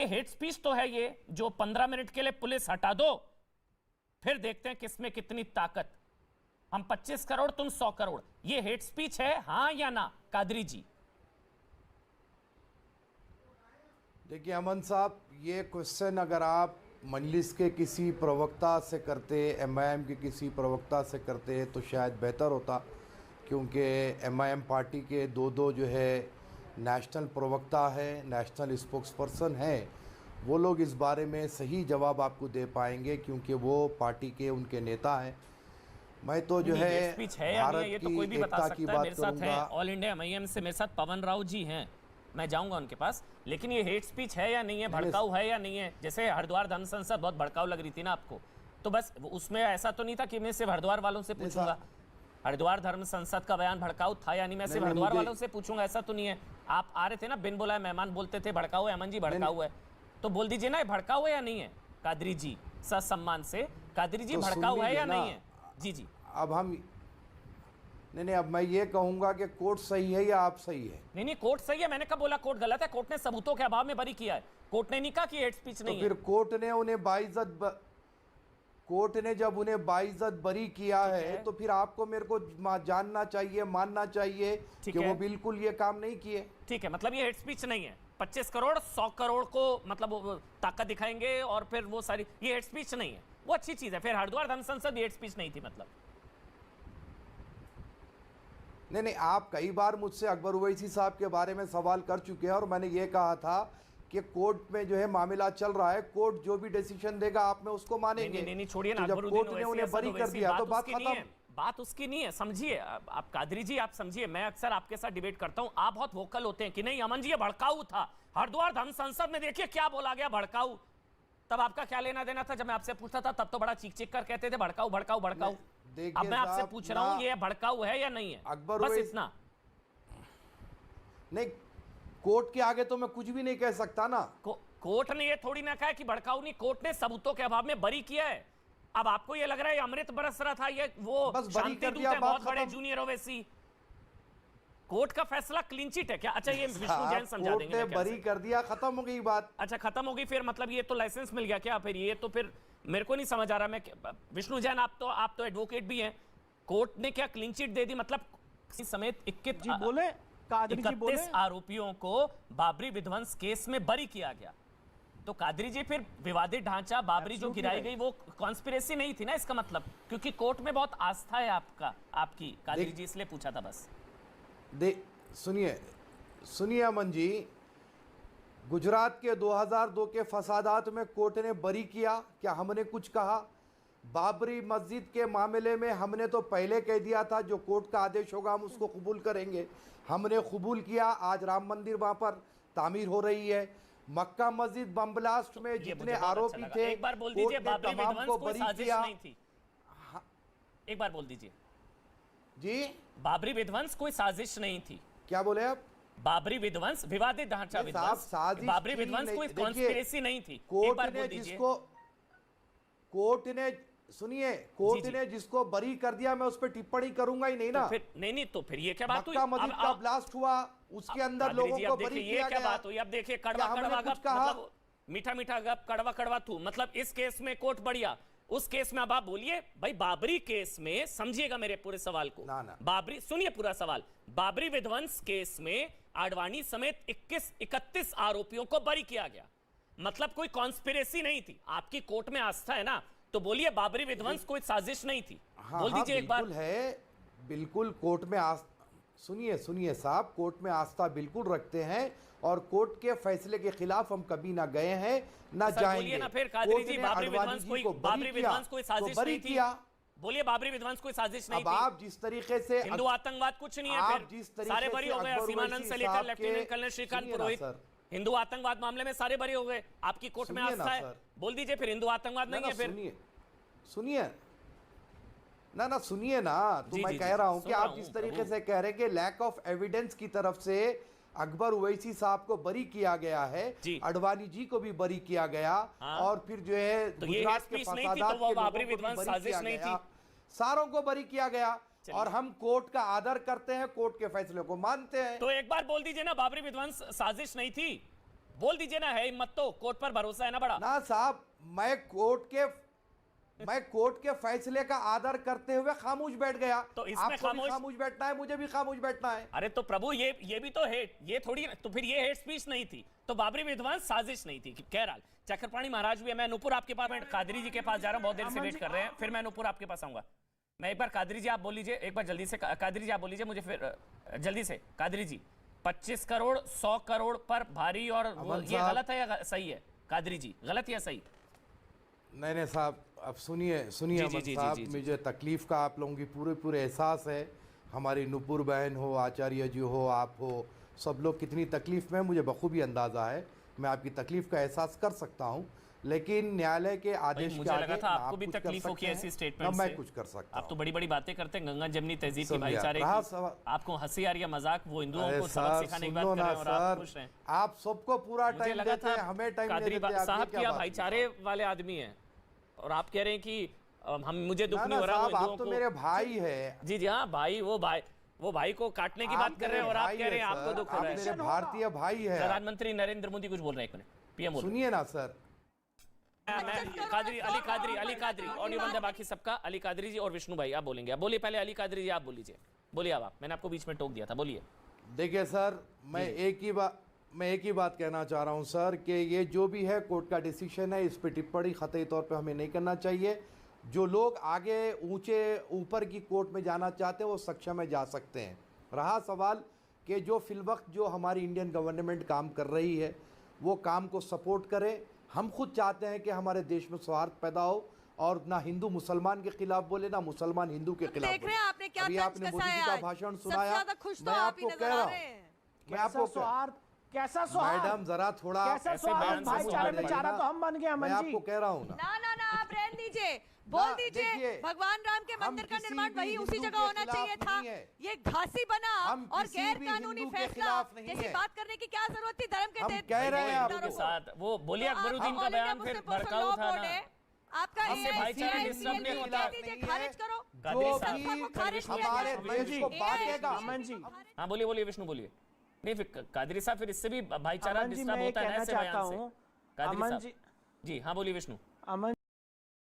कि hate speech तो है ये, जो 15 मिनट के लिए पुलिस हटा दो, फिर देखते हैं किसमें कितनी ताकत। हम 25 करोड़ तुम 100 करोड़, ये हेट स्पीच है हाँ या ना कादरी जी? देखिए अमन साहब, ये क्वेश्चन अगर आप मजलिस के किसी प्रवक्ता से करते, एमआईएम के किसी प्रवक्ता से करते तो शायद बेहतर होता, क्योंकि एमआईएम पार्टी के दो जो है नेशनल प्रवक्ता है, नेशनल स्पोक्सपर्सन है, वो लोग इस बारे में सही जवाब आपको दे पाएंगे, क्योंकि वो पार्टी के उनके नेता हैं। मैं तो जो है स्पीच है या नहीं है ये तो कोई भी बता सकता है। मेरे साथ है ऑल इंडिया एमआईएम से, मेरे साथ पवन राव जी हैं, मैं जाऊंगा उनके पास। लेकिन ये हेट स्पीच है या नहीं है, भड़काऊ है या नहीं है? जैसे हरिद्वार धर्म संसद बहुत भड़काऊ लग रही थी ना आपको, तो बस उसमें ऐसा तो नहीं था कि मैं सिर्फ हरिद्वार वालों से पूछूंगा हरिद्वार धर्म संसद का बयान भड़काऊ था या नहीं, मैं सिर्फ हरिद्वार वालों से पूछूंगा, ऐसा तो नहीं है। आप आ रहे थे ना, बिन बुलाए मेहमान बोलते थे भड़काऊ है, अमन जी भड़काऊ है, तो बोल दीजिए ना भड़काऊ है या नहीं है कादरी जी, ससम्मान से। कादरी जी भड़काऊ है या नहीं है? जी जी। अब हम नहीं, अब मैं ये कहूंगा कि कोर्ट सही है या आप सही है? नहीं कोर्ट सही है, मैंने कब बोला कोर्ट गलत है? कोर्ट ने सबूतों के अभाव में बरी किया है, कोर्ट ने नहीं कहा कि हेट स्पीच नहीं है। तो फिर कोर्ट ने उन्हें कोर्ट ने जब उन्हें बाइज्जत बरी किया है तो फिर आपको मेरे को जानना चाहिए, मानना चाहिए कि वो बिल्कुल ये काम नहीं किए। ठीक है, मतलब ये हेट स्पीच नहीं है। 25 करोड़ 100 करोड़ को मतलब ताकत दिखाएंगे और फिर वो सारी, ये हेट स्पीच नहीं है, वो अच्छी चीज है। फिर हरिद्वार धर्म संसद हेट स्पीच नहीं थी मतलब? नहीं, आप कई बार मुझसे अकबर उवैसी साहब के बारे में सवाल कर चुके हैं और मैंने ये कहा था कि कोर्ट में जो है मामला चल रहा है, कोर्ट जो भी डिसीजन देगा आप में उसको मानेंगे। नहीं छोड़िए ना, जब कोर्ट ने उन्हें बरी कर दिया तो बात खत्म। बात उसकी नहीं है, समझिए आप कादरी जी, आप समझिए। मैं अक्सर आपके साथ डिबेट करता हूं, आप बहुत वोकल होते हैं कि नहीं अमन जी ये भड़काऊ था, हरिद्वार धर्म संसद में देखिए क्या बोला गया, भड़काऊ। तब आपका क्या लेना देना था? जब मैं आपसे पूछता था तब तो बड़ा चीख चीख कर कहते थे भड़काऊ भड़काऊ भड़काऊ। अब मैं आपसे पूछ रहा हूं ये भड़काऊ है या नहीं है, बस इतना। नहीं, कोर्ट के आगे तो मैं कुछ भी नहीं कह सकता ना। कोर्ट ने ये थोड़ी ना कहा कि भड़काऊ नहीं, कोर्ट ने सबूतों के अभाव में बरी किया है। अब आपको ये लग रहा है अमृत बरस रहा था, ये वो बस बरी कर दिया, बहुत बड़े जूनियर ओवैसी। कोर्ट का फैसला क्लीन चिट है क्या? अच्छा ये विष्णु जैन समझा देंगे। बरी कर दिया, खत्म हो गई बात। अच्छा खत्म हो गई, फिर मतलब ये तो लाइसेंस मिल गया क्या? फिर ये तो फिर मेरे को नहीं समझ आ रहा। मैं विष्णु जैन, आप तो एडवोकेट भी हैं, कोर्ट ने क्या क्लीन चिट दे दी? मतलब समेत 31 आरोपियों को बाबरी विध्वंस केस में बरी किया गया। तो कादरी जी फिर विवादित ढांचा बाबरी जो गिराई गई वो कॉन्स्पिरेसी नहीं थी ना इसका मतलब? क्योंकि कोर्ट में बहुत आस्था है आपकी कादरी जी, इसलिए पूछा था बस। सुनिए अमन जी, गुजरात के 2002 के फसादात में कोर्ट ने बरी किया, क्या हमने कुछ कहा? बाबरी मस्जिद के मामले में हमने तो पहले कह दिया था जो कोर्ट का आदेश होगा हम उसको कबूल करेंगे, हमने कबूल किया। आज राम मंदिर वहां पर तामीर हो रही है। मक्का मस्जिद बम ब्लास्ट में जितने आरोपी थे, एक बार बोल दीजिए बाबरी विध्वंस कोई साजिश नहीं थी। एक बार बोल दीजिए जी, बाबरी विध्वंस कोई साजिश नहीं थी। क्या बोले आप? बाबरी विध्वंस विवादित ढांचा विध्वंस, बाबरी विध्वंस कोई कॉन्स्पिरेसी नहीं थी। कोर्ट ने जिसको कोर्ट ने जिसको बरी कर दिया मैं उस पर टिप्पणी करूंगा ही नहीं ना। तो फिर नहीं तो फिर ये क्या बात हुई? मक्का मस्जिद का ब्लास्ट हुआ, उसके अंदर लोगों को बरी किया गया। क्या बात हुई? अब देखिए कड़वा कड़वा मतलब मीठा मीठा गप, कड़वा कड़वा थू, मतलब इस केस में कोर्ट बढ़िया, उस केस में अब आप बोलिए भाई बाबरी केस में, समझिएगा मेरे पूरे सवाल को। बाबरी, सुनिए पूरा सवाल। बाबरी विध्वंस केस में आडवाणी समेत 31 आरोपियों को बरी किया गया, मतलब कोई कॉन्स्पिरेसी नहीं थी। आपकी कोर्ट में आस्था है ना, तो बोलिए बाबरी विध्वंस कोई साजिश नहीं थी। बोल दीजिए एक बार। बिल्कुल कोर्ट में सुनिए साहब, कोर्ट में आस्था बिल्कुल रखते हैं और कोर्ट के फैसले के खिलाफ हम कभी ना गए हैं ना जाएंगे। ना फिर कादरी जी बाबरी विध्वंस कोई साजिश नहीं थी। बोलिए बाबरी विध्वंस कोई साजिश नहीं थी। आप जिस तरीके से हिंदू आतंकवाद कुछ नहीं है, फिर सारे बरी हो गए, सीमानंद से लेकर लेफ्टिनेंट कर्नल श्रीकांत पुरोहित, हिंदू आतंकवाद मामले में सारे बरी हो गए। आपकी कोर्ट में आस्था है, बोल दीजिए फिर हिंदू आतंकवाद नहीं है। फिर सुनिए ना, तो मैं कह रहा हूं कि आप जिस तरीके से कह रहे हैं कि लैक ऑफ एविडेंस की तरफ से अकबर उवैसी साहब को बरी किया गया है, अडवाणी जी को भी बरी किया गया, और फिर जो है तो गुजरात के फसादात के लोगों को बरी किया गया, सारों को बरी किया गया। और हम कोर्ट का आदर करते हैं, कोर्ट के फैसले को मानते हैं। तो एक बार बोल दीजिए ना बाबरी विध्वंस साजिश नहीं थी। बोल दीजिए ना, है हिम्मत तो, कोर्ट पर भरोसा है ना बड़ा। ना साहब, मैं कोर्ट के फैसले का आदर करते हुए खामोश बैठ गया। तो इसमें आपको भी खामोश बैठना है, मुझे भी खामोश बैठना है। अरे तो प्रभु, ये भी तो हेट, ये थोड़ी, तो फिर ये हेट स्पीच नहीं थी, तो बाबरी विध्वंस साजिश नहीं थी। बहरहाल चक्रपाणी महाराज भी है। मैं नूपुर आपके पास, मैं कादरी जी के पास जा रहा हूँ, बहुत देर से वेट कर रहे हैं, फिर मैं नूपुर आपके पास आऊंगा। मैं एक बार कादरी जी आप बोल लीजिए, एक बार जल्दी से कादरी जी आप बोल लीजिए मुझे, फिर जल्दी से कादरी जी। 25 करोड़ 100 करोड़ पर भारी, और ये गलत है या सही है? कादरी जी, गलत या सही? नहीं साहब, अब सुनिए अमन साहब, मुझे तकलीफ का आप लोगों की पूरे एहसास है। हमारी नुपुर बहन हो, आचार्य जी हो, आप हो, सब लोग कितनी तकलीफ में, मुझे बखूबी अंदाज़ा है। मैं आपकी तकलीफ का एहसास कर सकता हूँ, लेकिन न्यायालय के आदेश के आगे लगा था आपको भी तकलीफ हो की ऐसी स्टेटमेंट से। मैं कुछ कर सकता हूं। आप तो बड़ी बड़ी बातें करते हैं, गंगा जमनी तहजीब की, भाईचारे की। आपको हंसी आ रही है, मजाक, वो हिंदुओं को सबक सिखाने की बात कर रहे हैं और आप खुश हैं। आप सबको पूरा टाइम देते हैं, हमें टाइम नहीं देते। साहब क्या भाईचारे वाले आदमी हैं, और आप कह रहे हैं कि मुझे दुख नहीं हो रहा। आप तो मेरे भाई है। जी हाँ भाई, वो भाई को काटने की बात कर रहे हैं और आप कह रहे हैं आपको दुख हो रहा है। मेरे भारतीय भाई है। प्रधानमंत्री नरेंद्र मोदी कुछ बोल रहे हैं, एक मिनट पीएम सुनिए ना सर। अली कादरी ऑडियो बंद है बाकी सबका। अली कादरी जी और विष्णु भाई आप बोलेंगे, आप बोलिए पहले। अली कादरी जी आप बोल लीजिए, बोलिए आप, मैंने आपको बीच में टोक दिया था, बोलिए। देखिए सर, मैं एक ही बात कहना चाह रहा हूं सर, कि ये जो भी है कोर्ट का डिसीजन है, इस पर टिप्पणी ख़तई तौर पे हमें नहीं करना चाहिए। जो लोग आगे ऊपर की कोर्ट में जाना चाहते हैं वो सक्षम में जा सकते हैं। रहा सवाल कि जो फिलवक्त जो हमारी इंडियन गवर्नमेंट काम कर रही है, वो काम को सपोर्ट करे। हम खुद चाहते हैं कि हमारे देश में सौहार्द पैदा हो, और ना हिंदू मुसलमान के खिलाफ बोले, ना मुसलमान हिंदू के खिलाफ बोले। आपने क्या आपने मोदी जी का भाषण सुनाया, मैं आपको कह रहा हूँ, मैं आपको कैसा मैडम जरा थोड़ा भाईचारे में चारा तो हम बन गए। मैं आपको कह रहा हूँ ना आप रहने दीजिए, बोल दीजिए भगवान राम के मंदिर का निर्माण वही उसी जगह होना चाहिए था। ये घासी बना और गैर कानूनी फैसला, जैसी बात करने की क्या जरूरत थी? धर्म के कह रहे हैं आपके साथ वो बोलिए अकबरुद्दीन का बयान फिर भड़काऊ था ना। आपका भाईचारा डिस्टर्ब नहीं होता, खारिज करो, हमारे देश को बांटेगा। अमन जी, हाँ बोलिए विष्णु बोलिए। नहीं फिर कादरी साहब, फिर इससे भी भाईचारा डिस्टर्ब होता है ऐसे बयान से। कादरी साहब जी हाँ बोलिए विष्णु। अमन